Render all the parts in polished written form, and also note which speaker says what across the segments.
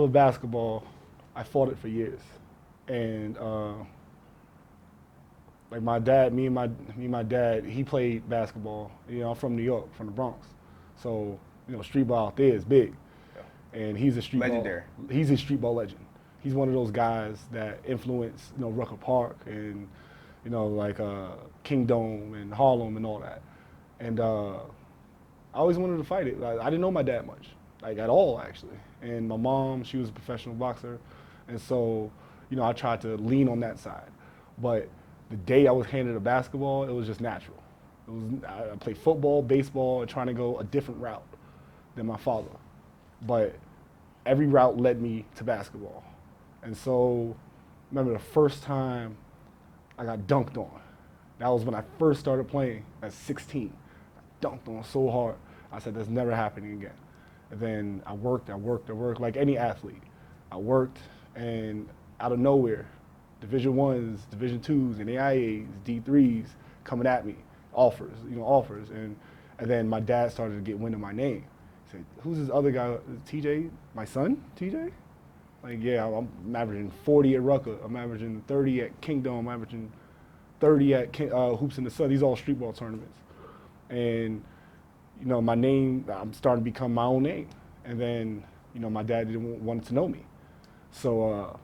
Speaker 1: love of basketball, I fought it for years. And like my dad, me and my dad, he played basketball. You know, I'm from New York, from the Bronx. So, you know, street ball out there is big. And he's a street
Speaker 2: Legendary.
Speaker 1: He's a street ball legend. He's one of those guys that influenced, you know, Rucker Park and, you know, like Kingdom and Harlem and all that. And I always wanted to fight it. Like, I didn't know my dad much, like at all actually. And my mom, she was a professional boxer, and so, you know, I tried to lean on that side. But the day I was handed a basketball, it was just natural. I played football, baseball, and trying to go a different route than my father. But every route led me to basketball. And so, remember the first time I got dunked on. That was when I first started playing at 16. I dunked on so hard. I said, that's never happening again. And then I worked like any athlete. I worked, and out of nowhere, Division I's, Division II's, and AIA's, D3's coming at me, offers. And then my dad started to get wind of my name. He said, who's this other guy, TJ, my son, TJ? Like, yeah, I'm averaging 40 at Rucker. I'm averaging 30 at Kingdom. I'm averaging 30 at Hoops in the Sun. These are all street ball tournaments. And, you know, my name, I'm starting to become my own name. And then, you know, my dad didn't want to know me. So,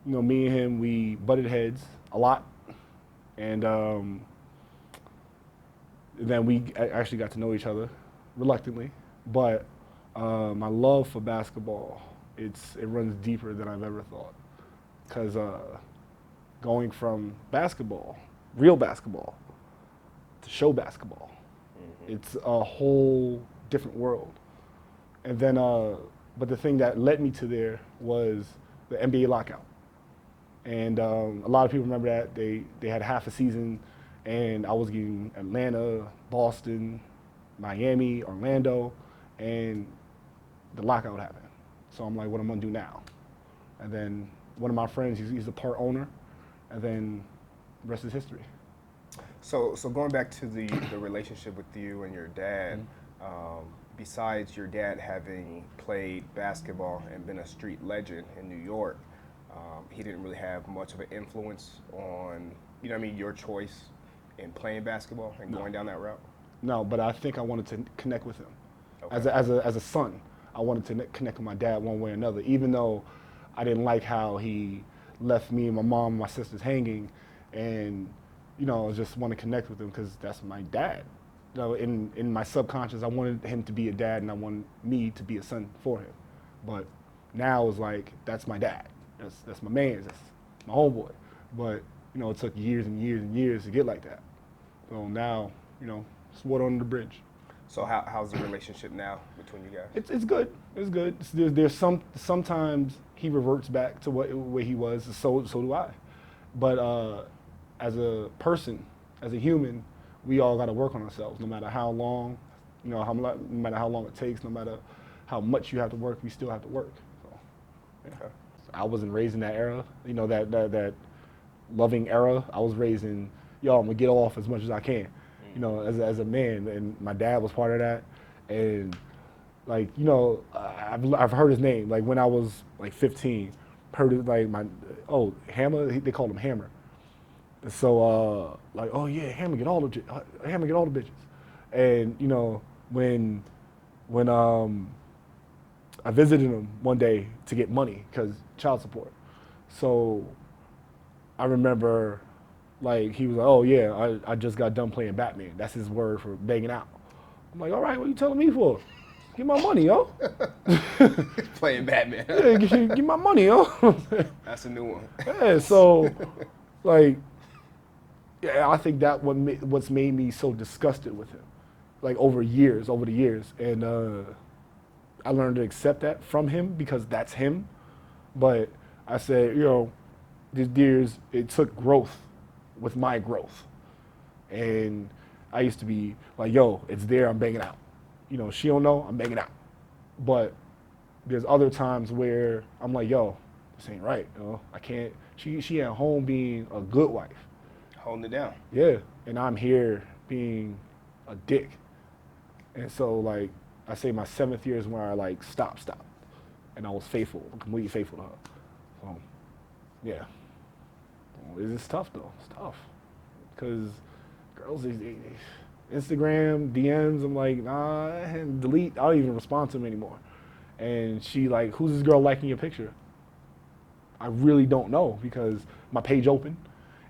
Speaker 1: you know, me and him, we butted heads a lot. And then we actually got to know each other reluctantly. But my love for basketball, it runs deeper than I've ever thought. Because going from basketball, real basketball, to show basketball, it's a whole different world. And then, but the thing that led me to there was the NBA lockout. And a lot of people remember that they had half a season, and I was getting Atlanta, Boston, Miami, Orlando, and the lockout happened. So I'm like, what am I gonna do now? And then one of my friends, he's a part owner, and then the rest is history.
Speaker 2: So going back to the relationship with you and your dad, besides your dad having played basketball and been a street legend in New York, he didn't really have much of an influence on, you know what I mean, your choice in playing basketball and going down that route?
Speaker 1: No, but I think I wanted to connect with him.
Speaker 2: Okay.
Speaker 1: As a son, I wanted to connect with my dad one way or another, even though I didn't like how he left me and my mom and my sisters hanging, and, you know, I just want to connect with him because that's my dad. You know, in my subconscious, I wanted him to be a dad, and I wanted me to be a son for him. But now it's like, that's my dad. That's my man. That's my homeboy. But, you know, it took years and years and years to get like that. So now, you know, it's water under the bridge.
Speaker 2: So how's the relationship now between you guys?
Speaker 1: It's good. It's good. There's sometimes he reverts back to where he was. So do I. But as a person, as a human, we all got to work on ourselves. No matter how long, you know, no matter how long it takes, no matter how much you have to work, we still have to work. So, yeah.
Speaker 2: Okay.
Speaker 1: I wasn't raised in that era. You know, that loving era. I was raised in, yo, I'm gonna get off as much as I can. You know, as a man, and my dad was part of that, and like, you know, I've heard his name like when I was like 15, heard it like Hammer, they called him Hammer, and so like, oh yeah, Hammer get all the bitches, and you know, when I visited him one day to get money because child support, so I remember. Like, he was like, oh yeah, I just got done playing Batman. That's his word for banging out. I'm like, all right, what are you telling me for? Give my money, yo.
Speaker 2: Playing Batman.
Speaker 1: Yeah, give my money, yo.
Speaker 2: That's a new one.
Speaker 1: Yeah, so, like, yeah, I think that what's made me so disgusted with him, like over the years. And I learned to accept that from him because that's him. But I said, you know, these years, it took growth with my growth. And I used to be like, yo, it's there, I'm banging out. You know, she don't know, I'm banging out. But there's other times where I'm like, yo, this ain't right, you know? I can't, she at home being a good wife.
Speaker 2: Holding it down.
Speaker 1: Yeah, and I'm here being a dick. And so, like, I say my 7th year is when I like, stop. and I was faithful, completely faithful to her. So, yeah. It's tough though. It's tough because girls, Instagram DMs. I'm like, nah, and delete. I don't even respond to them anymore. And she like, who's this girl liking your picture? I really don't know because my page open,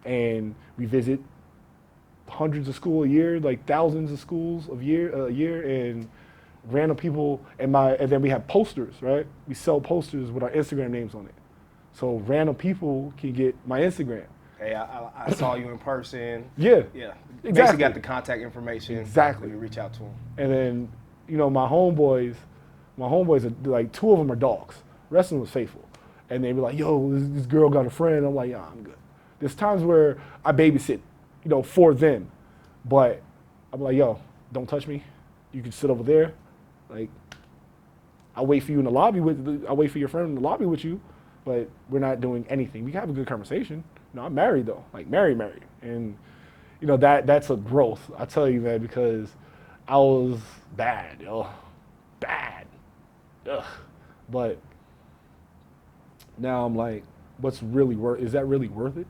Speaker 1: and we visit hundreds of schools a year, like thousands of schools a year, and random people. And then we have posters, right? We sell posters with our Instagram names on it, so random people can get my Instagram.
Speaker 2: Hey, I saw you in person.
Speaker 1: Yeah,
Speaker 2: Yeah.
Speaker 1: exactly.
Speaker 2: Basically got the contact information.
Speaker 1: Exactly.
Speaker 2: You reach out to them.
Speaker 1: And then, my homeboys are like, two of them are dogs. The rest of them was faithful. And they be like, yo, this girl got a friend. I'm like, yeah, I'm good. There's times where I babysit, for them. But I'm like, yo, don't touch me. You can sit over there. Like, I'll wait for you in the lobby I'll wait for your friend in the lobby with you, but we're not doing anything. We can have a good conversation. I'm married though, like married. And that's a growth. I tell you, man, because I was bad, bad. Ugh. But now I'm like, is that really worth it?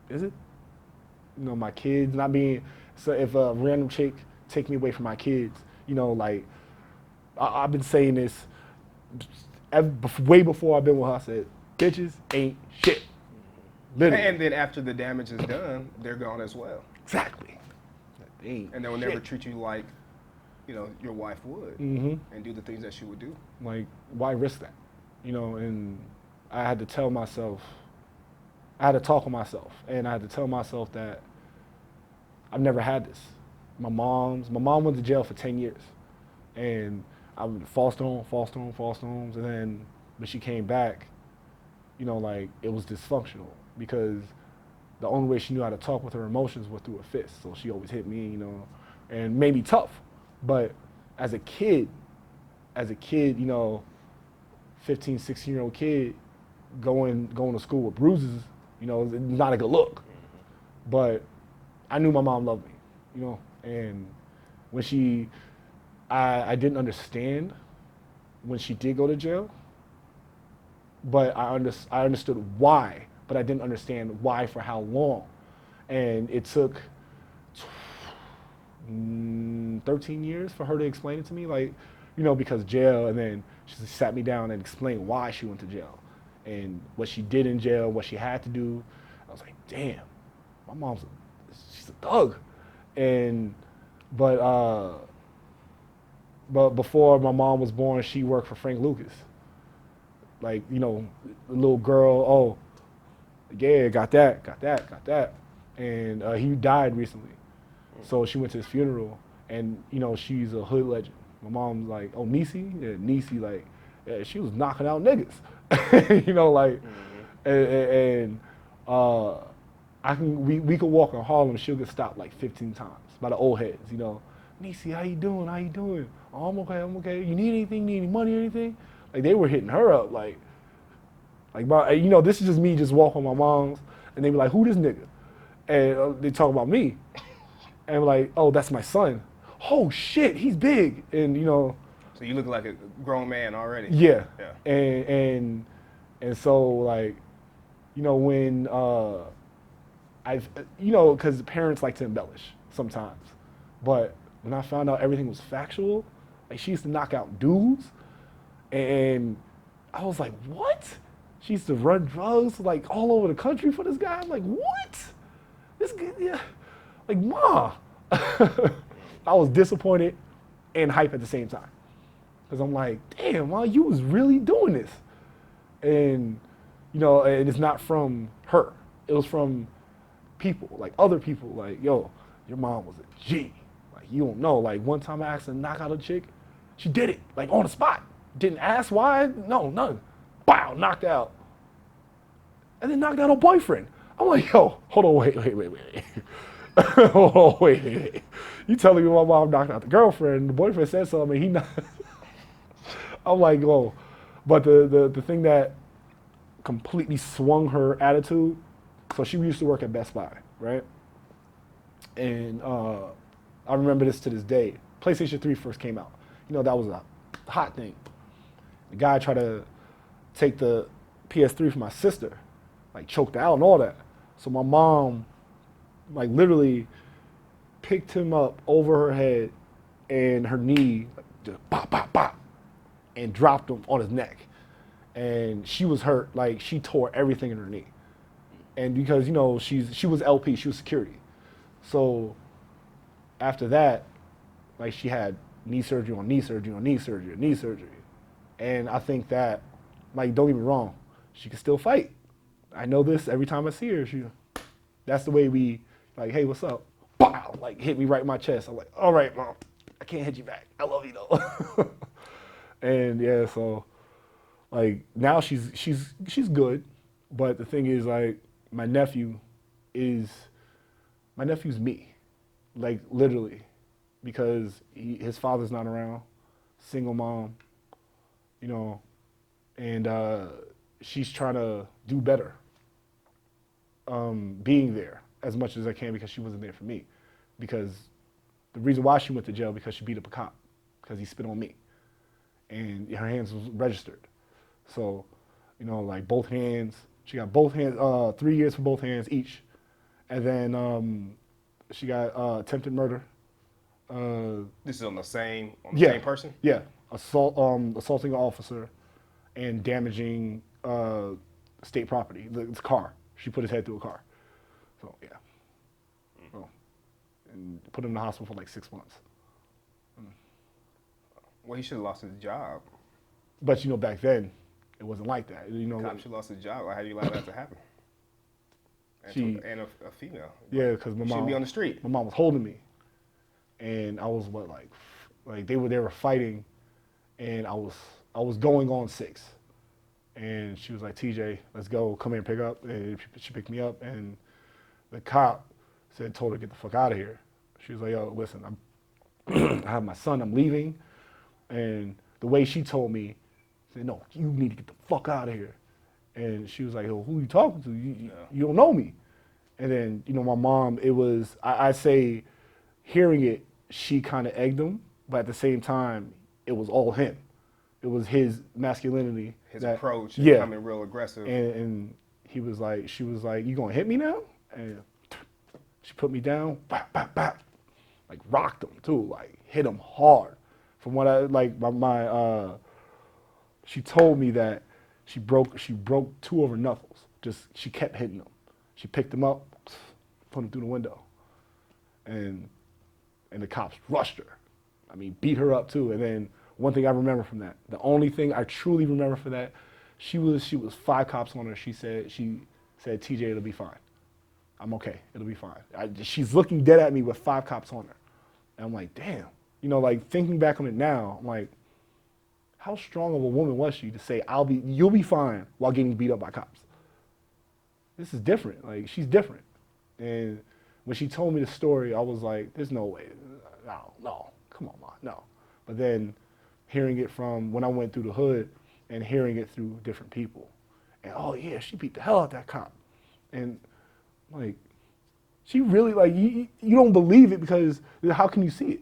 Speaker 1: Is it? My kids not being, so if a random chick take me away from my kids, like, I've been saying this way before I've been with her. I said, bitches ain't shit. Literally.
Speaker 2: And then after the damage is done, they're gone as well.
Speaker 1: Exactly.
Speaker 2: And they will never treat you like, your wife would, and do the things that she would do.
Speaker 1: Like, why risk that? And I had to tell myself, I had to talk with myself, and I had to tell myself that I've never had this. My mom went to jail for 10 years, and I was foster homes, and then when she came back, like, it was dysfunctional because the only way she knew how to talk with her emotions was through a fist. So she always hit me, and made me tough. But as a kid, 15, 16-year-old kid going to school with bruises, not a good look. But I knew my mom loved me, and when I didn't understand when she did go to jail, but I understood why, but I didn't understand why for how long. And it took 13 years for her to explain it to me, like, because jail, and then she sat me down and explained why she went to jail and what she did in jail, what she had to do. I was like, damn, my she's a thug. But before my mom was born, she worked for Frank Lucas. Like, the little girl, yeah, got that. And he died recently. So she went to his funeral, and, she's a hood legend. My mom's like, oh, Niecy? Yeah, Niecy, like, yeah, she was knocking out niggas. We could walk in Harlem, she'll get stopped like 15 times by the old heads, Niecy, how you doing? Oh, I'm okay. You need anything? Need any money or anything? Like, they were hitting her up, like this is just me just walking with my moms, and they be like, who this nigga? And they talk about me. And I'm like, oh, that's my son. Oh, shit, he's big. And,
Speaker 2: So you look like a grown man already.
Speaker 1: Yeah. And so, like, when because parents like to embellish sometimes. But when I found out everything was factual, like, she used to knock out dudes, and I was like, what? She used to run drugs, like, all over the country for this guy. I'm like, what? This guy, yeah. Like, Ma. I was disappointed and hype at the same time. Because I'm like, damn, Ma, you was really doing this. And, and it's not from her. It was from people, like other people, like, yo, your mom was a G. Like, you don't know. Like, one time I asked her to knock out a chick, she did it, like, on the spot. Didn't ask why, no, none. Bow, knocked out. And then knocked out her boyfriend. I'm like, yo, hold on, wait. Hold on, wait. You telling me my mom knocked out the girlfriend, the boyfriend said something, and he knocked. I'm like, whoa. But the thing that completely swung her attitude, so she used to work at Best Buy, right? And I remember this to this day. PlayStation 3 first came out. That was a hot thing. The guy tried to take the PS3 from my sister, like choked out and all that. So my mom, like literally picked him up over her head and her knee, like, just bop, bop, bop, and dropped him on his neck. And she was hurt, like she tore everything in her knee. And because, you know, she was LP, she was security. So after that, like she had knee surgery on knee surgery on knee surgery on knee surgery. And I think that, like, don't get me wrong, she can still fight. I know this every time I see her. That's the way we, like, hey, what's up? Bow, like hit me right in my chest. I'm like, all right, mom, I can't hit you back. I love you though. And yeah, so like now she's good, but the thing is like my nephew's me, like literally, because his father's not around, single mom, you know, and she's trying to do better, being there as much as I can because she wasn't there for me, because the reason why she went to jail because she beat up a cop because he spit on me, and her hands was registered, so, you know, like both hands, she got both hands, 3 years for both hands each, and then she got attempted murder.
Speaker 2: This is on the same
Speaker 1: Yeah,
Speaker 2: same person?
Speaker 1: yeah, assaulting an officer, and damaging state property, the car. She put his head through a car. So yeah, so, and put him in the hospital for like 6 months.
Speaker 2: Well, he should have lost his job.
Speaker 1: But you know, back then, it wasn't like that. You know,
Speaker 2: Cop should have lost his job. How do you allow that to happen? And a female.
Speaker 1: Yeah, because my mom
Speaker 2: shouldn't be on the street.
Speaker 1: My mom was holding me, and I was like they were fighting, and I was going on 6, and she was like, TJ, let's go, come here and pick up, and she picked me up, and the cop told her to get the fuck out of here. She was like, yo, listen, I have my son, I'm leaving, and the way she told me, said, no, you need to get the fuck out of here. And she was like, oh, who are you talking to? You don't know me. And then, you know, my mom, it was, I say, hearing it, she kind of egged him, but at the same time, it was all him. It was his masculinity.
Speaker 2: His approach,
Speaker 1: yeah,
Speaker 2: becoming real aggressive.
Speaker 1: And he was like, she was like, you gonna hit me now? And she put me down, bap, bap, bap, like rocked him too, like hit him hard. From what I, like she told me that she broke 2 of her knuckles. She kept hitting them. She picked them up, put them through the window, and the cops rushed her. I mean, beat her up too. And then one thing I remember from that, the only thing I truly remember for that, she was 5 cops on her. She said, TJ, it'll be fine. I'm okay. It'll be fine. She's looking dead at me with 5 cops on her, and I'm like, damn. You know, like thinking back on it now, I'm like, how strong of a woman was she to say, you'll be fine while getting beat up by cops? This is different. Like, she's different. And when she told me the story, I was like, there's no way. No, come on, Mom, no. But then hearing it from when I went through the hood and hearing it through different people, and oh yeah, she beat the hell out of that cop. And like, she really, like, you don't believe it because how can you see it?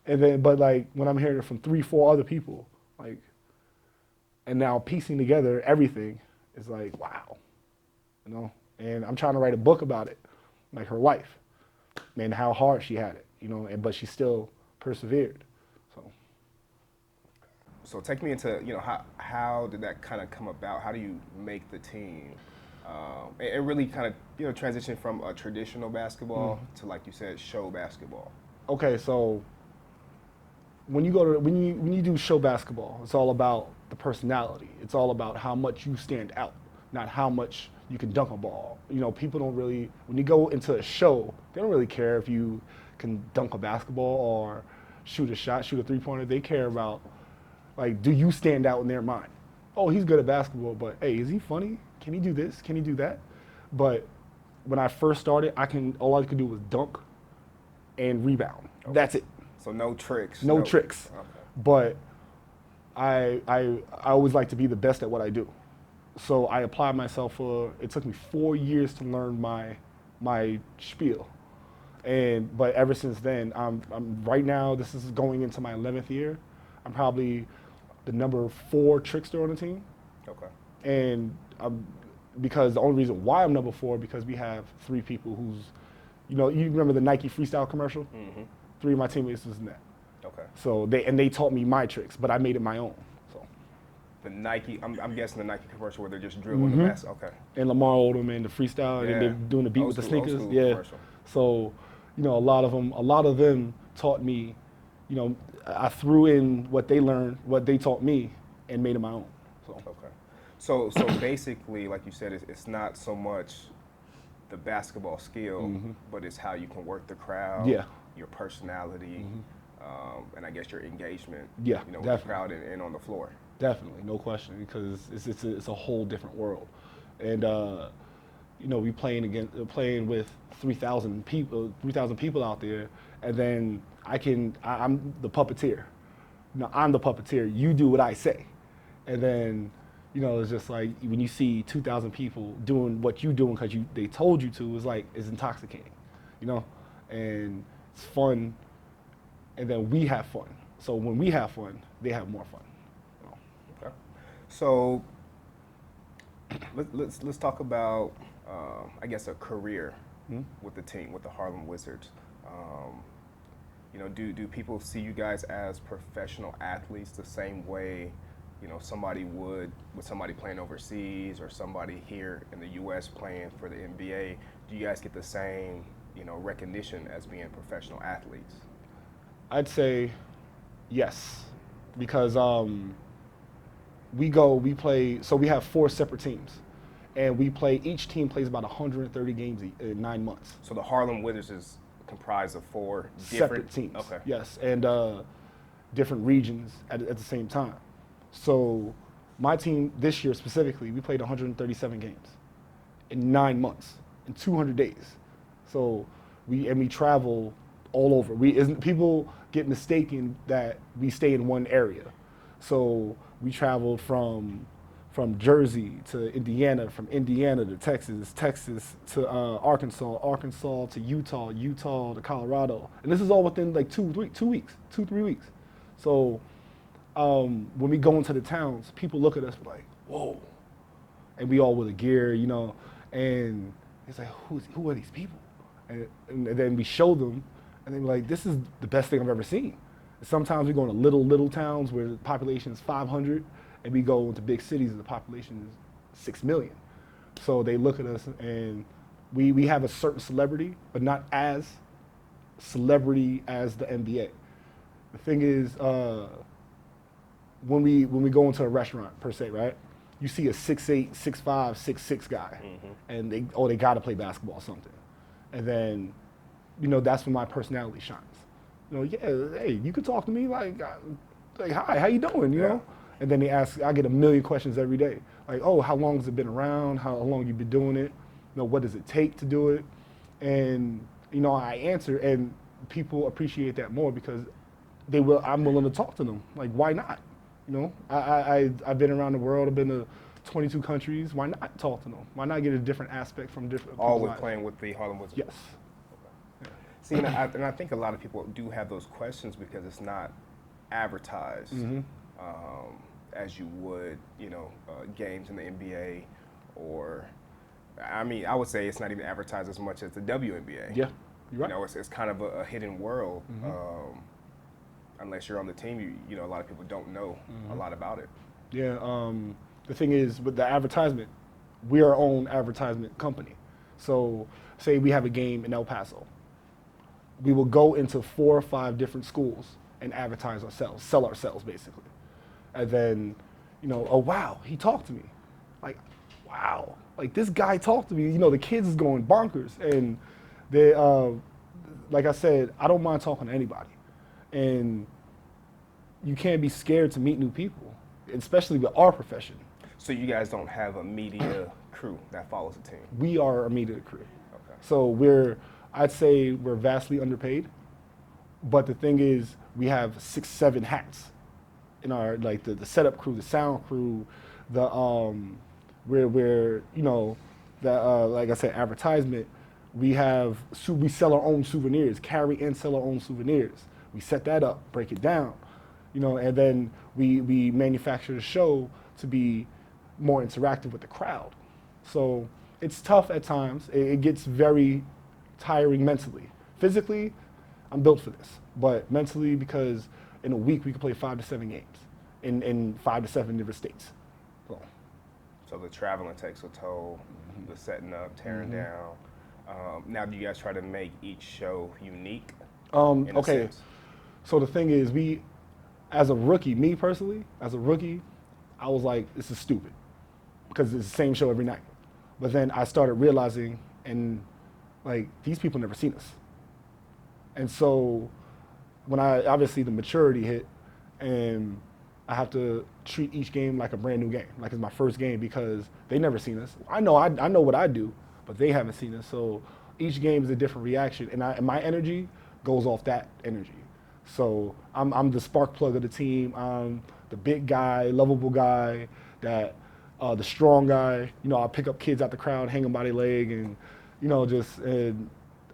Speaker 1: And then, but like, when I'm hearing it from 3, 4 other people, like, and now piecing together everything is like, wow, you know? And I'm trying to write a book about it, like her life, and how hard she had it, you know, but she still persevered, so.
Speaker 2: So take me into, you know, how did that kind of come about? How do you make the team? And really kind of, you know, transition from a traditional basketball to, like you said, show basketball.
Speaker 1: Okay, so when you do show basketball, it's all about the personality. It's all about how much you stand out, not how much you can dunk a ball. You know, people don't really, when you go into a show, they don't really care if you can dunk a basketball or shoot a shot, shoot a 3-pointer. They care about, like, do you stand out in their mind? Oh, he's good at basketball, but hey, is he funny? Can he do this? Can he do that? But when I first started, all I could do was dunk and rebound. Okay. That's it.
Speaker 2: So no tricks.
Speaker 1: No tricks.
Speaker 2: Okay.
Speaker 1: But I always like to be the best at what I do. So I applied myself it took me 4 years to learn my spiel. But ever since then, I'm right now, this is going into my 11th year. I'm probably the number 4 trickster on the team.
Speaker 2: Okay.
Speaker 1: And because the only reason why I'm number 4 because we have 3 people who's, you remember the Nike freestyle commercial?
Speaker 2: Mm-hmm.
Speaker 1: 3 of my teammates was in that.
Speaker 2: Okay.
Speaker 1: So they taught me my tricks, but I made it my own. So.
Speaker 2: The Nike, I'm guessing the Nike commercial where they're just dribbling the mess. Okay.
Speaker 1: And Lamar Odom and the freestyle, and they're doing the beat with the sneakers.
Speaker 2: Old school
Speaker 1: Yeah.
Speaker 2: commercial.
Speaker 1: So, a lot of them taught me, I threw in what they learned, what they taught me, and made it my own. So.
Speaker 2: Okay. So basically, like you said, it's not so much the basketball skill, but it's how you can work the crowd, your personality, and I guess your engagement.
Speaker 1: Yeah,
Speaker 2: with the crowd and on the floor.
Speaker 1: Definitely, no question, because it's a whole different world, and we playing with 3,000 people out there, and then I'm the puppeteer. I'm the puppeteer. You do what I say, and then it's just like when you see 2,000 people doing what you doing because they told you to, it's intoxicating, and it's fun, and then we have fun. So when we have fun, they have more fun.
Speaker 2: Okay. So let's talk about I guess a career with the team, with the Harlem Wizards. Do people see you guys as professional athletes the same way somebody would with somebody playing overseas or somebody here in the U.S. playing for the NBA? Do you guys get the same recognition as being professional athletes?
Speaker 1: I'd say yes, because we play. So we have 4 separate teams, and each team plays about 130 games in 9 months.
Speaker 2: So the Harlem Wizards is comprised of 4
Speaker 1: separate teams.
Speaker 2: Okay.
Speaker 1: Yes, and different regions at the same time. So my team this year specifically, we played 137 games in 9 months, in 200 days. So we travel all over. People get mistaken that we stay in one area. So we traveled from Jersey to Indiana, from Indiana to Texas, Texas to Arkansas, Arkansas to Utah, Utah to Colorado. And this is all within like 2 weeks, 2-3 weeks. So when we go into the towns, people look at us like, whoa. And we all with the gear, and it's like, who are these people? And then we show them, and they're like, this is the best thing I've ever seen. Sometimes we go into little towns where the population is 500, and we go into big cities where the population is 6 million. So they look at us, and we have a certain celebrity, but not as celebrity as the NBA. The thing is, when we go into a restaurant per se, right? You see a 6'8", 6'5", 6'6" guy, and they got to play basketball or something, and then, that's when my personality shines. Hey, you could talk to me like hi, how you doing? You know, and then I get a million questions every day, like, oh, how long has it been around? How long you been doing it? What does it take to do it? And I answer, and people appreciate that more because I'm willing to talk to them. Like, why not? I've been around the world. I've been to 22 countries. Why not talk to them? Why not get a different aspect from different?
Speaker 2: All with playing with the Harlem Wizards.
Speaker 1: Yes.
Speaker 2: Okay. See, and I think a lot of people do have those questions because it's not advertised as you would, games in the NBA, or I would say it's not even advertised as much as the WNBA.
Speaker 1: Yeah, you're right.
Speaker 2: It's kind of a hidden world. Unless you're on the team, a lot of people don't know a lot about it.
Speaker 1: Yeah, the thing is, with the advertisement, we're our own advertisement company. So say we have a game in El Paso. We will go into 4 or 5 different schools and advertise ourselves, sell ourselves basically. And then, oh wow, he talked to me. Like, wow, like this guy talked to me. The kids is going bonkers. And they, like I said, I don't mind talking to anybody. And you can't be scared to meet new people, especially with our profession.
Speaker 2: So you guys don't have a media crew that follows the team?
Speaker 1: We are a media crew.
Speaker 2: Okay.
Speaker 1: So I'd say we're vastly underpaid, but the thing is, we have 6-7 hats in our, like the setup crew, the sound crew, the like I said, advertisement. We sell our own souvenirs, carry and sell our own souvenirs. We set that up, break it down, and then we manufacture the show to be more interactive with the crowd. So it's tough at times. It gets very tiring mentally. Physically, I'm built for this, but mentally, because in a week we could play 5 to 7 games in 5 to 7 different states.
Speaker 2: So the traveling takes a toll, the setting up, tearing down. Now, do you guys try to make each show unique? In a
Speaker 1: Okay,
Speaker 2: sense?
Speaker 1: so the thing is, as a rookie, me personally, as a rookie, I was like, this is stupid because it's the same show every night. But then I started realizing, and like, these people never seen us. And so when obviously the maturity hit, and I have to treat each game like a brand new game, like it's my first game, because they never seen us. I know what I do, but they haven't seen us. So each game is a different reaction, and my energy goes off that energy. So I'm the spark plug of the team. I'm the big guy, lovable guy, that the strong guy. You know, I pick up kids out the crowd, hang them by their leg, and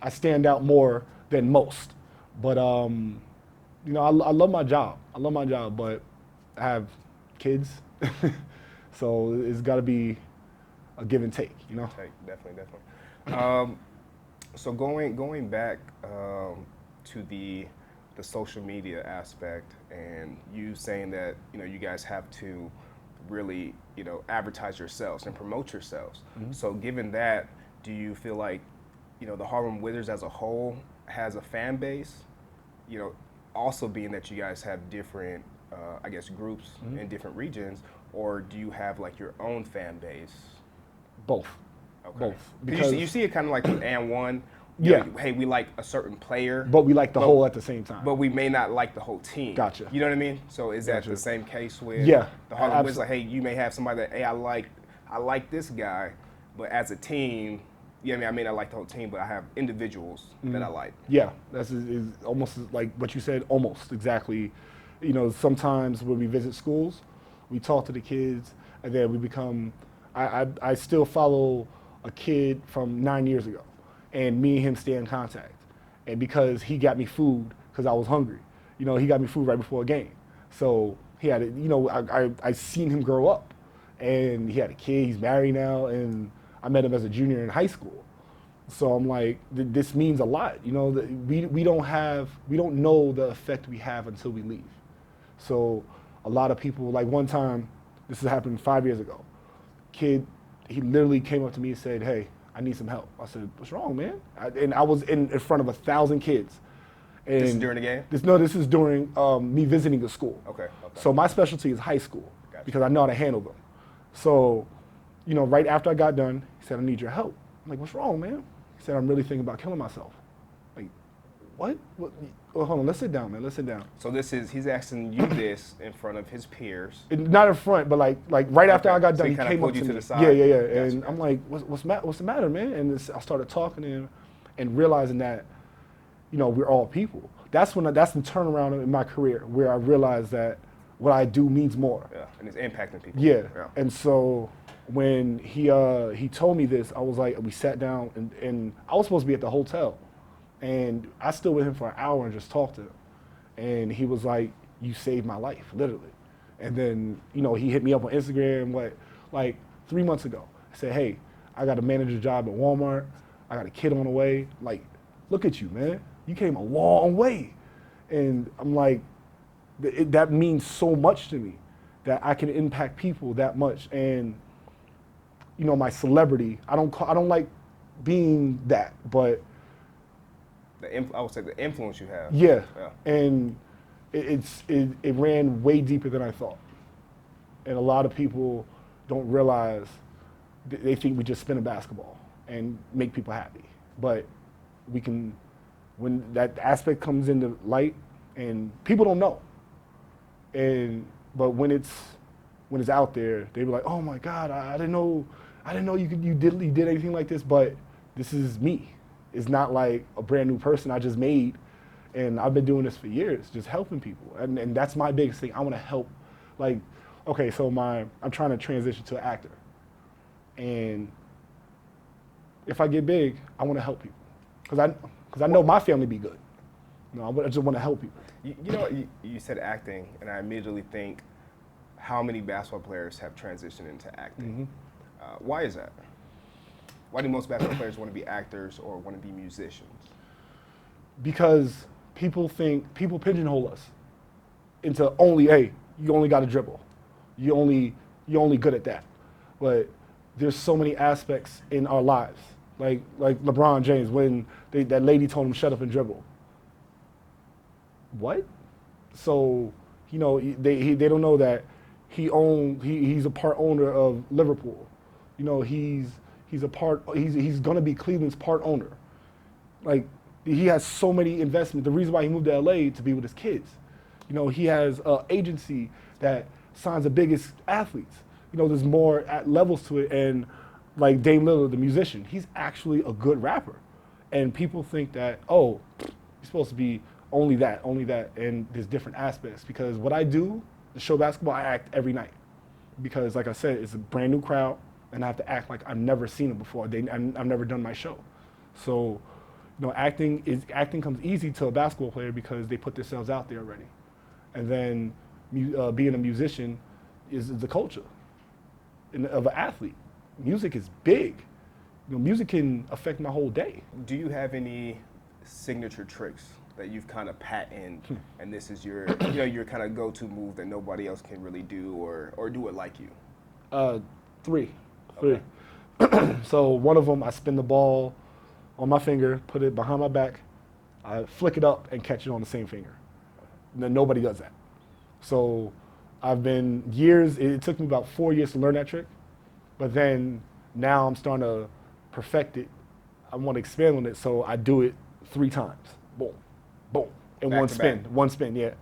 Speaker 1: I stand out more than most. But I love my job. I love my job, but I have kids, so it's got to be a give and take.
Speaker 2: Definitely. So going back to the social media aspect, and you saying that you guys have to really advertise yourselves and promote yourselves. So given that, do you feel like the Harlem Wizards as a whole has a fan base? Also being that you guys have different groups in different regions, or do you have like your own fan base?
Speaker 1: Both.
Speaker 2: Okay.
Speaker 1: Both.
Speaker 2: Because you see it kind of like with and one.
Speaker 1: Yeah.
Speaker 2: Hey, we like a certain player,
Speaker 1: but we like the whole at the same time.
Speaker 2: But we may not like the whole team.
Speaker 1: Gotcha.
Speaker 2: You know what I mean? So is that the same case with
Speaker 1: the
Speaker 2: Harlem Wizards? Like, hey, you may have somebody that, hey, I like this guy, but as a team, I may not like the whole team, but I have individuals that I like.
Speaker 1: Yeah, that's is almost like what you said. Almost exactly. Sometimes when we visit schools, we talk to the kids, and then we become. I still follow a kid from 9 years ago, and me and him stay in contact. And because he got me food because I was hungry, he got me food right before a game. So he had I seen him grow up, and he had a kid. He's married now, and I met him as a junior in high school. So I'm like, this means a lot. We don't know the effect we have until we leave. So a lot of people, like one time, this has happened 5 years ago. Kid, he literally came up to me and said, "Hey, I need some help." I said, "What's wrong, man?" And I was in front of 1,000 kids. And
Speaker 2: this is during the game?
Speaker 1: This is during me visiting the school.
Speaker 2: Okay.
Speaker 1: So my specialty is high school.
Speaker 2: Gotcha.
Speaker 1: Because I know how to handle them. So, right after I got done, he said, "I need your help." I'm like, "What's wrong, man?" He said, "I'm really thinking about killing myself." Like, what? Well, hold on, let's sit down, man. Let's sit down.
Speaker 2: So he's asking you this in front of his peers.
Speaker 1: Not in front, but like right after I got done, he came up to
Speaker 2: you
Speaker 1: me.
Speaker 2: To the side.
Speaker 1: Yeah.
Speaker 2: Gotcha.
Speaker 1: And I'm like, what's the matter, man? And I started talking to him, and realizing that, we're all people. That's the turnaround in my career, where I realized that what I do means more.
Speaker 2: Yeah, and it's impacting people.
Speaker 1: Yeah. And so when he told me this, I was like, we sat down, and I was supposed to be at the hotel, and I stood with him for an hour and just talked to him, and he was like, "You saved my life, literally." And then he hit me up on Instagram like 3 months ago. I said, "Hey, I got a manager job at Walmart. I got a kid on the way. Like, look at you, man. You came a long way." And I'm like, that means so much to me, that I can impact people that much. And my celebrity, I don't like being that, but
Speaker 2: I would say the influence you have.
Speaker 1: Yeah. And it ran way deeper than I thought. And a lot of people don't realize, they think we just spin a basketball and make people happy. But when that aspect comes into light, and people don't know, but when it's out there, they were like, "Oh my God, I didn't know you did anything like this." But this is me. It's not like a brand new person I just made, and I've been doing this for years, just helping people, and that's my biggest thing. I want to help. Like, okay, so I'm trying to transition to an actor, and if I get big, I want to help people, because I know my family be good. I just want to help people.
Speaker 2: You said acting, and I immediately think, how many basketball players have transitioned into acting.
Speaker 1: Mm-hmm.
Speaker 2: Why is that? Why do most basketball players want to be actors or want to be musicians?
Speaker 1: Because people pigeonhole us into only, hey, you only got to dribble. You only good at that. But there's so many aspects in our lives. Like LeBron James, when that lady told him shut up and dribble. What? So, they don't know that he's a part owner of Liverpool. He's gonna be Cleveland's part owner. Like, he has so many investments. The reason why he moved to LA to be with his kids. He has an agency that signs the biggest athletes. There's more levels to it. And like Dame Lillard, the musician, he's actually a good rapper. And people think that, oh, he's supposed to be only that. And there's different aspects. Because what I do, the show basketball, I act every night. Because like I said, it's a brand new crowd. And I have to act like I've never seen them before. I've never done my show. So, acting comes easy to a basketball player because they put themselves out there already. And then being a musician is the culture of an athlete. Music is big. Music can affect my whole day.
Speaker 2: Do you have any signature tricks that you've kind of patented, and this is your your kind of go-to move that nobody else can really do or do it like you?
Speaker 1: Three.
Speaker 2: Okay.
Speaker 1: So one of them, I spin the ball on my finger, put it behind my back, I flick it up and catch it on the same finger. Nobody does that. So I've been years, it took me about 4 years to learn that trick, but then now I'm starting to perfect it. I want to expand on it, so I do it 3 times. Boom, boom, in
Speaker 2: Back
Speaker 1: one
Speaker 2: to
Speaker 1: spin,
Speaker 2: back.
Speaker 1: one spin, yeah.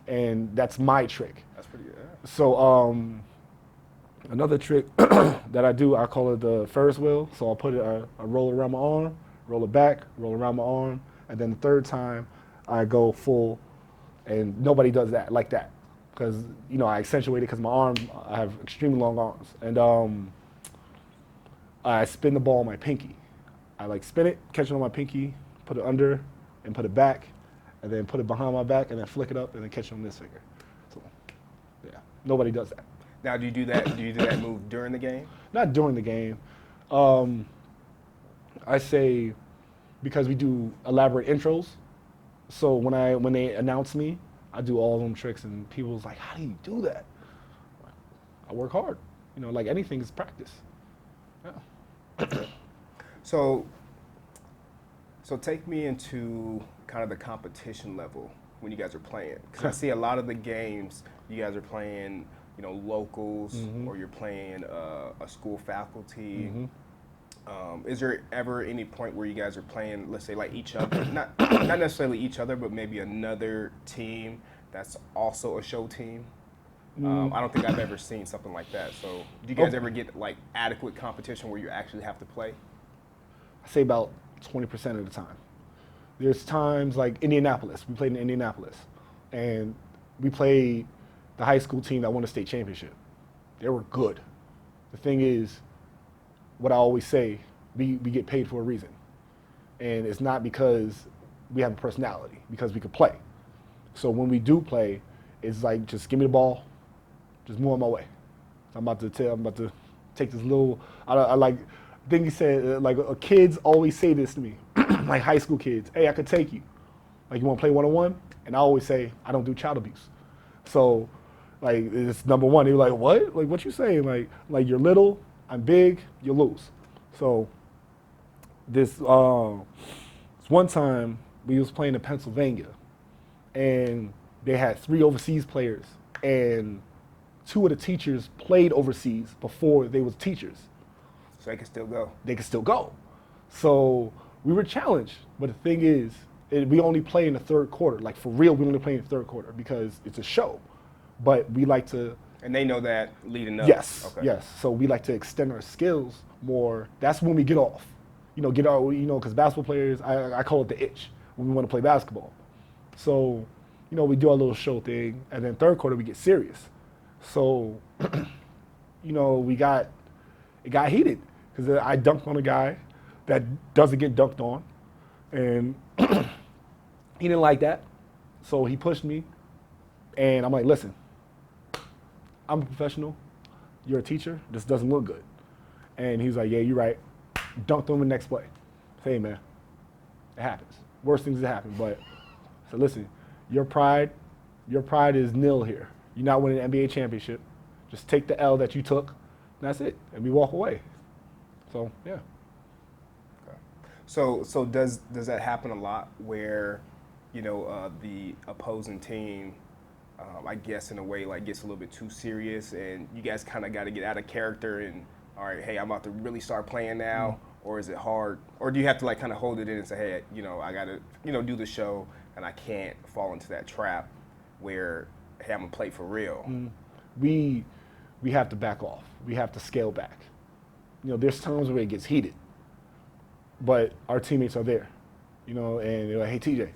Speaker 1: And that's my trick.
Speaker 2: That's pretty good. Yeah.
Speaker 1: So another trick that I do, I call it the Ferris Wheel. So I'll put it, I roll it around my arm, roll it back, roll it around my arm, and then the third time I go full, and nobody does that like that. Because, I accentuate it because I have extremely long arms. And I spin the ball on my pinky. I spin it, catch it on my pinky, put it under, and put it back, and then put it behind my back, and then flick it up, and then catch it on this finger. So, yeah, nobody does that.
Speaker 2: Now, do you do that move during the game?
Speaker 1: Not during the game. I say because we do elaborate intros. So when they announce me, I do all of them tricks, and people's like, "How do you do that?" I work hard. Like anything is practice. Yeah.
Speaker 2: So take me into kind of the competition level when you guys are playing, because I see a lot of the games you guys are playing, locals, or you're playing a school faculty. Is there ever any point where you guys are playing, let's say, like each other, not necessarily each other, but maybe another team that's also a show team? I don't think I've ever seen something like that. So do you guys ever get like adequate competition where you actually have to play?
Speaker 1: I say about 20% of the time. There's times like Indianapolis. We played in Indianapolis, and we played the high school team that won the state championship. They were good. The thing is, what I always say, we get paid for a reason. And it's not because we have a personality, because we could play. So when we do play, it's like, just give me the ball, just move on my way. I'm about to take this little, I like, I think he said, kids always say this to me, like high school kids, hey, I could take you. Like, you want to play one-on-one? And I always say, I don't do child abuse. So, like, it's number one. They're like, what? Like, what you saying? Like you're little, I'm big, you lose. So this one time we was playing in Pennsylvania, and they had 3 overseas players, and 2 of the teachers played overseas before they was teachers.
Speaker 2: So they can still go.
Speaker 1: They could still go. So we were challenged, but the thing is, we only play in the third quarter. Like, for real, we only play in the third quarter because it's a show. But we like to.
Speaker 2: And they know that leading up.
Speaker 1: Yes,
Speaker 2: Okay.
Speaker 1: yes. So we like to extend our skills more. That's when we get off. Because basketball players, I call it the itch when we want to play basketball. So, we do our little show thing, and then third quarter we get serious. So, it got heated because I dunked on a guy that doesn't get dunked on, and he didn't like that. So he pushed me, and I'm like, listen, I'm a professional. You're a teacher. This doesn't look good. And he's like, yeah, you're right. Dunked him in the next play. Say, hey, man, it happens. Worst things that happen. But so listen, your pride is nil here. You're not winning an NBA championship. Just take the L that you took, and that's it. And we walk away. So yeah.
Speaker 2: Okay. So does that happen a lot where, the opposing team, I guess in a way like gets a little bit too serious, and you guys kind of got to get out of character and, all right, hey, I'm about to really start playing now, or is it hard, or do you have to like kind of hold it in and say, hey, I got to, do the show, and I can't fall into that trap where, hey, I'm gonna play for real.
Speaker 1: We have to back off. We have to scale back. There's times where it gets heated, but our teammates are there, and they're like, hey, TJ,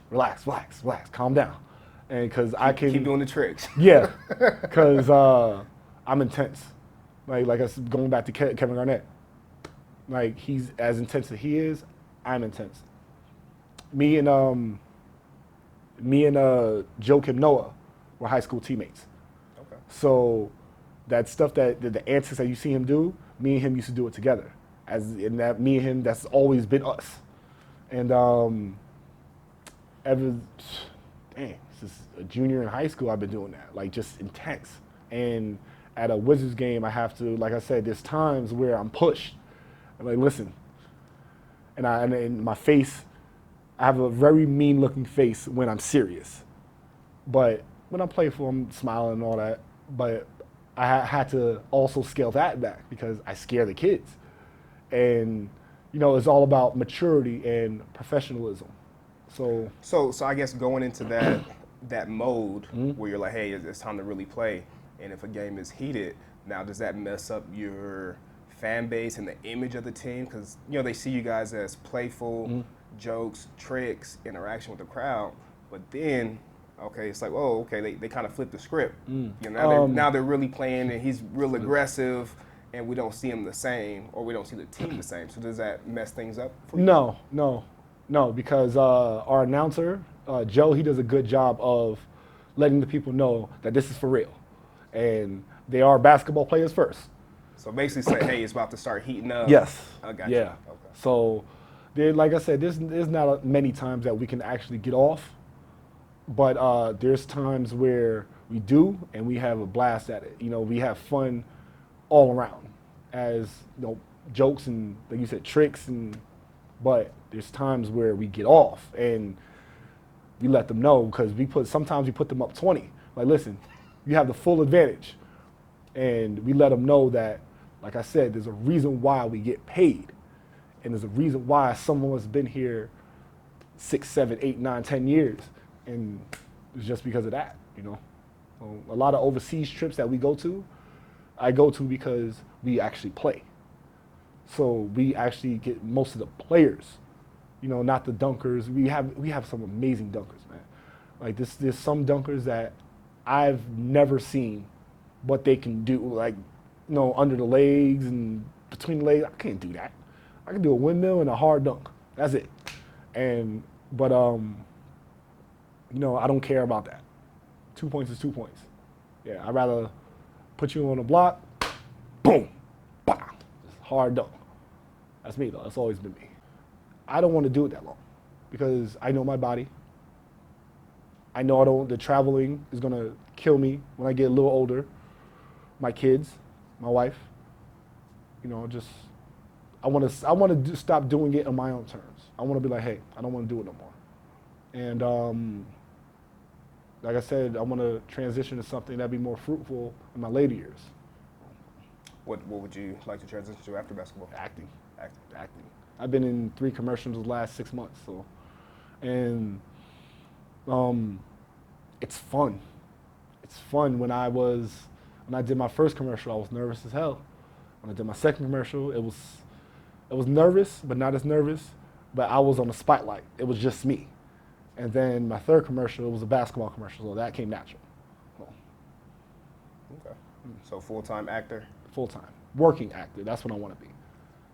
Speaker 1: relax, calm down. And because I can
Speaker 2: keep doing the tricks.
Speaker 1: Yeah, because I'm intense. Like I said, going back to Kevin Garnett, like he's as intense as he is, I'm intense. Me and Joakim Noah were high school teammates.
Speaker 2: Okay.
Speaker 1: So that stuff that the antics that you see him do, me and him used to do it together. Me and him, that's always been us. And since a junior in high school, I've been doing that, like just intense. And at a Wizards game, I have to, like I said, there's times where I'm pushed. I'm like, listen, and in my face, I have a very mean-looking face when I'm serious. But when I'm playful, I'm smiling and all that. But I had to also scale that back because I scare the kids. And, it's all about maturity and professionalism. So
Speaker 2: I guess going into that mode where you're like, hey, it's time to really play, and if a game is heated, now does that mess up your fan base and the image of the team? Because they see you guys as playful, jokes, tricks, interaction with the crowd, but then it's like, oh, okay, they kind of flip the script. Now they're really playing, and he's real aggressive, and we don't see him the same, or we don't see the team the same. So does that mess things up for you?
Speaker 1: No, because our announcer, Joe, he does a good job of letting the people know that this is for real. And they are basketball players first.
Speaker 2: So basically say, hey, it's about to start heating up.
Speaker 1: Yes.
Speaker 2: I got you.
Speaker 1: Yeah.
Speaker 2: Okay.
Speaker 1: So, like I said, there's not many times that we can actually get off. But there's times where we do, and we have a blast at it. We have fun all around as, jokes and, like you said, tricks. But there's times where we get off, and we let them know because sometimes we put them up 20. Like, listen, you have the full advantage. And we let them know that, like I said, there's a reason why we get paid. And there's a reason why someone has been here 6, 7, 8, 9, 10 years. And it's just because of that, So a lot of overseas trips that we go to, I go to because we actually play. So we actually get most of the players, not the dunkers. We have some amazing dunkers, man. Like there's some dunkers that I've never seen what they can do, like, under the legs and between the legs. I can't do that. I can do a windmill and a hard dunk. That's it. But I don't care about that. 2 points is 2 points. Yeah, I'd rather put you on a block, boom, bam, hard dunk. That's me, though. That's always been me. I don't want to do it that long because I know my body. I know the traveling is going to kill me when I get a little older. My kids, my wife, I want to stop doing it on my own terms. I want to be like, hey, I don't want to do it no more. And like I said, I want to transition to something that'd be more fruitful in my later years.
Speaker 2: What would you like to transition to after basketball?
Speaker 1: Acting. I've been in 3 commercials the last 6 months, and it's fun. It's fun. When I did my first commercial, I was nervous as hell. When I did my second commercial, it was nervous, but not as nervous. But I was on the spotlight. It was just me. And then my third commercial, it was a basketball commercial, so that came natural.
Speaker 2: Okay. So full-time actor?
Speaker 1: Full-time. Working actor. That's what I want to be.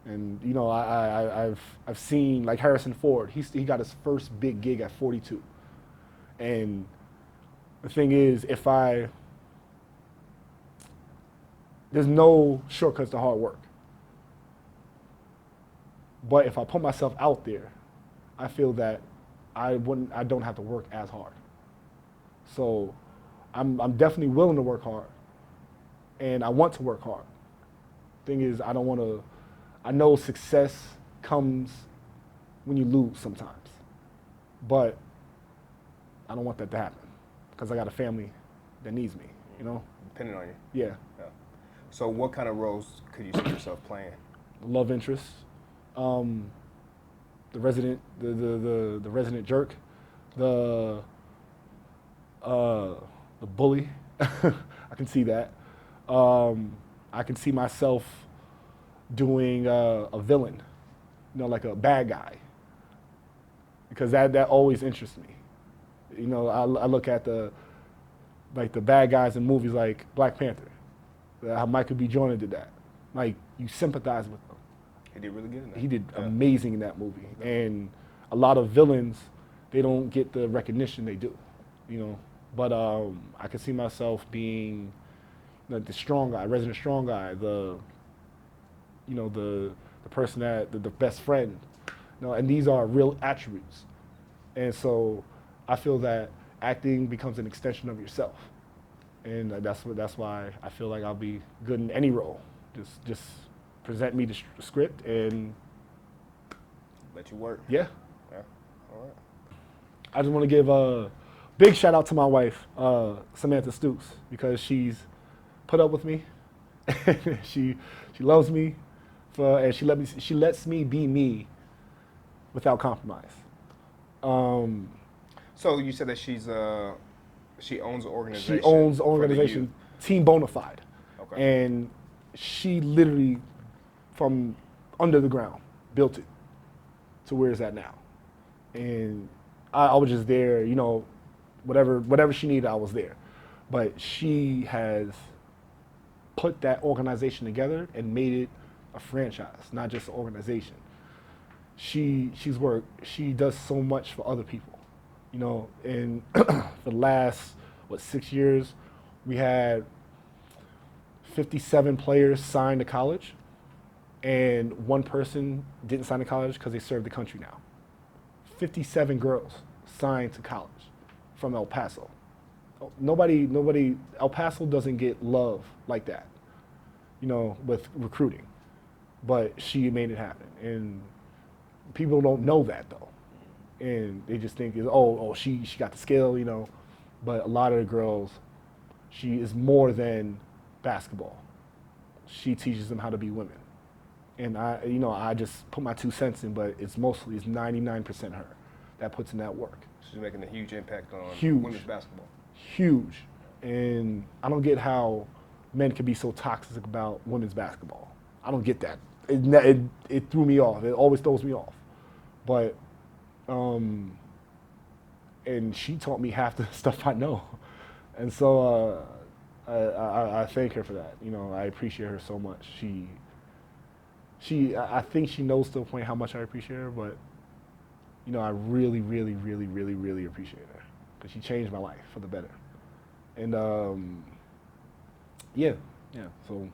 Speaker 1: And I've seen, like, Harrison Ford. He got his first big gig at 42. And the thing is, if I there's no shortcuts to hard work. But if I put myself out there, I feel that I don't have to work as hard. So I'm definitely willing to work hard, and I want to work hard. Thing is, I don't want to. I know success comes when you lose sometimes, but I don't want that to happen because I got a family that needs me. You know.
Speaker 2: Depending on you.
Speaker 1: Yeah.
Speaker 2: Yeah. So what kind of roles could you see yourself playing?
Speaker 1: Love interest, the resident, the resident jerk, the bully. I can see that. I can see myself doing a villain, you know, like a bad guy, because that always interests me. You know, I look at the bad guys in movies like Black Panther, how Michael B. Jordan did that. Like, you sympathize with them.
Speaker 2: He did really good in that.
Speaker 1: He did amazing in that movie. And a lot of villains, they don't get the recognition they do, you know. But I can see myself being the strong guy, resident strong guy, the person that, the best friend. You know, and these are real attributes. And so I feel that acting becomes an extension of yourself. And that's why I feel like I'll be good in any role. Just present me the script and
Speaker 2: let you work.
Speaker 1: Yeah.
Speaker 2: Yeah. All right.
Speaker 1: I just want to give a big shout out to my wife, Samantha Stukes, because she's put up with me. she loves me, and she lets me be me without compromise.
Speaker 2: So you said that she owns an organization.
Speaker 1: She owns an organization, Team Bonafide.
Speaker 2: Okay.
Speaker 1: And she literally, from under the ground, built it to where it's at now. And I was just there, you know, whatever she needed, I was there. But she has put that organization together and made it a franchise, not just an organization. She does so much for other people, you know. And for the last 6 years, we had 57 players signed to college, and one person didn't sign to college because they served the country now. 57 girls signed to college from El Paso. Nobody, El Paso doesn't get love like that, you know, with recruiting. But she made it happen. And people don't know that, though. And they just think, she got the skill, you know. But a lot of the girls, she is more than basketball. She teaches them how to be women. And I just put my 2 cents in, but it's 99% her that puts in that work.
Speaker 2: She's making a huge impact on women's basketball.
Speaker 1: Huge. And I don't get how men can be so toxic about women's basketball. I don't get that. It threw me off. It always throws me off. But, and she taught me half the stuff I know. And so I thank her for that. You know, I appreciate her so much. I think she knows to a point how much I appreciate her, but, you know, I really, really, really, really, really appreciate her because she changed my life for the better. And yeah. So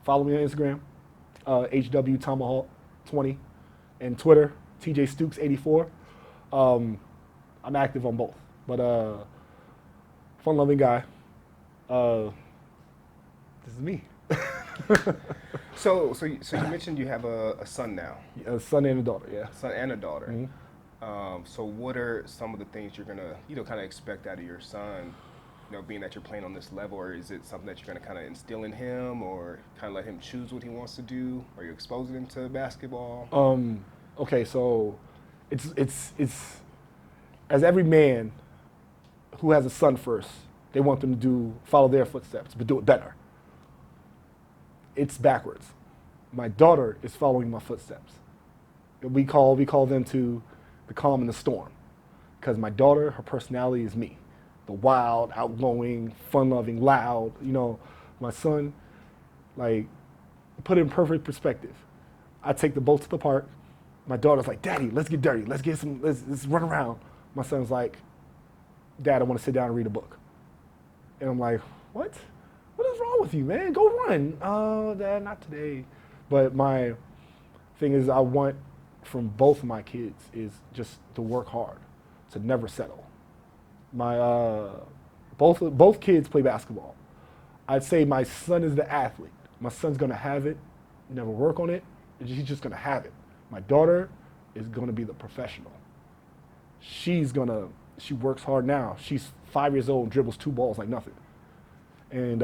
Speaker 1: follow me on Instagram, HW Tomahawk 20, and Twitter, T.J Stukes 84. I'm active on both, but fun-loving guy. This is me.
Speaker 2: So you mentioned you have a son now.
Speaker 1: A son and a daughter, yeah.
Speaker 2: Son and a daughter.
Speaker 1: Mm-hmm.
Speaker 2: So what are some of the things you're gonna, kind of expect out of your son, being that you're playing on this level, or is it something that you're gonna kind of instill in him, or kind of let him choose what he wants to do? Are you exposing him to basketball?
Speaker 1: Okay, so it's as every man who has a son first, they want them to follow their footsteps, but do it better. It's backwards. My daughter is following my footsteps. We call them to the calm and the storm, because my daughter, her personality is me, the wild, outgoing, fun-loving, loud. My son, like, put it in perfect perspective. I take the boat to the park. My daughter's like, "Daddy, let's get dirty. Let's run around." My son's like, "Dad, I want to sit down and read a book." And I'm like, "What?" what is wrong with you, man? Go run. Dad, not today. But my thing is, I want from both of my kids is just to work hard, to never settle. My both kids play basketball. I'd say my son is the athlete. My son's gonna have it, never work on it. He's just gonna have it. My daughter is gonna be the professional. She works hard now. She's 5 years old and dribbles 2 balls like nothing. And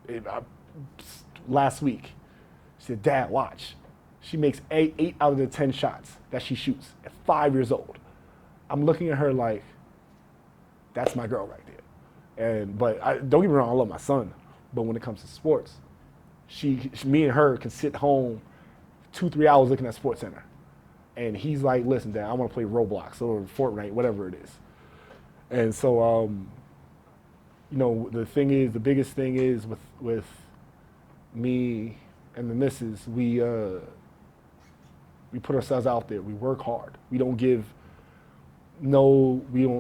Speaker 1: it, I, last week, she said, Dad, watch. She makes eight out of the 10 shots that she shoots at 5 years old. I'm looking at her like, that's my girl right there. But don't get me wrong, I love my son. But when it comes to sports, me and her can sit home 2-3 hours looking at Sports Center. And he's like, listen, Dad, I want to play Roblox or Fortnite, whatever it is. And so, the biggest thing is with me and the missus, we put ourselves out there. We work hard. We don't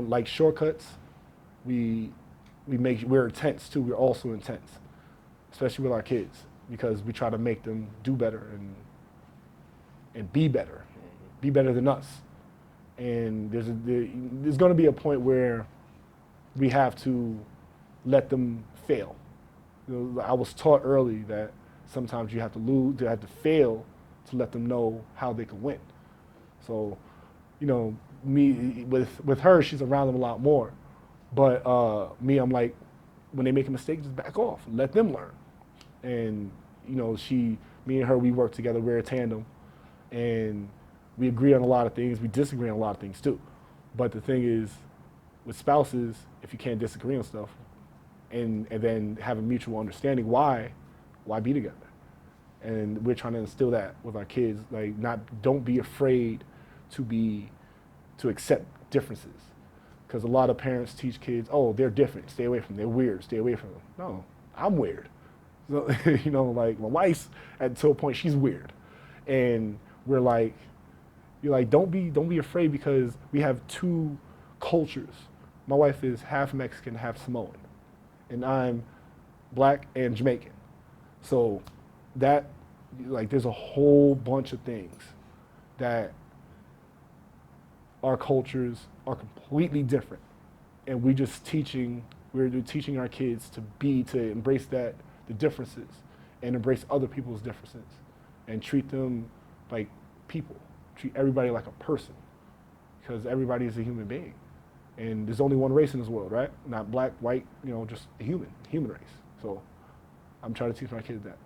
Speaker 1: like shortcuts. We're intense too. We're also intense, especially with our kids, because we try to make them do better and be better than us. And there's going to be a point where we have to let them fail. I was taught early that sometimes you have to lose, you have to fail to let them know how they can win. So, me with her, she's around them a lot more. But me, I'm like, when they make a mistake, just back off and let them learn. And me and her, we work together. We're a tandem, and we agree on a lot of things. We disagree on a lot of things too. But the thing is, with spouses, if you can't disagree on stuff, and then have a mutual understanding, why be together? And we're trying to instill that with our kids. Like, don't be afraid to accept differences. Because a lot of parents teach kids, oh, they're different, stay away from them. They're weird, stay away from them. No, I'm weird. So, like my wife's to a point, she's weird. And we're like, don't be afraid, because we have 2 cultures. My wife is half Mexican, half Samoan. And I'm black and Jamaican. So there's a whole bunch of things that our cultures are completely different. And we're teaching our kids to embrace the differences and embrace other people's differences and treat them like people, treat everybody like a person, because everybody is a human being. And there's only one race in this world, right? Not black, white, just a human race. So I'm trying to teach my kids that.